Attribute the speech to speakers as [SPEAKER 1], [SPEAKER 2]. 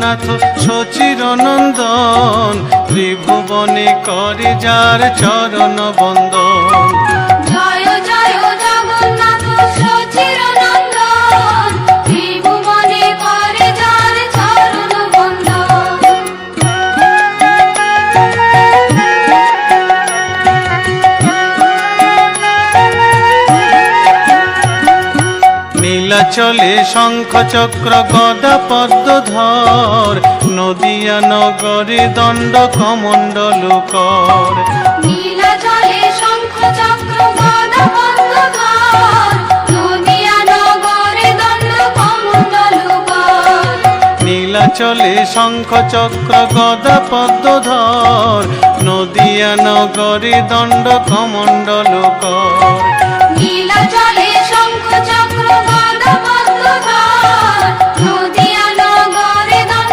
[SPEAKER 1] জগন্নাথ সচির নন্দন, ত্রিভুবনে করে যার চরণ বন্দন।
[SPEAKER 2] জয় জয় জগন্নাথ সচির নন্দন, ত্রিভুবনে করে যার চরণ বন্দন।
[SPEAKER 1] নীলাচলে শঙ্খ চক্র গদা পদ্মধর, নদিয়া নগরে দণ্ড কমণ্ডল কর।
[SPEAKER 2] নীলাচলে শঙ্খ চক্র গদা পদ্মধর, নদিয়া নগরে দণ্ড কমণ্ডল কর।
[SPEAKER 1] নীলাচলে শঙ্খ চক্র গদা পদ্মধর, নদিয়া নগরে দণ্ড কমণ্ডল কর।
[SPEAKER 2] নীলাচলে শঙ্খ চক্র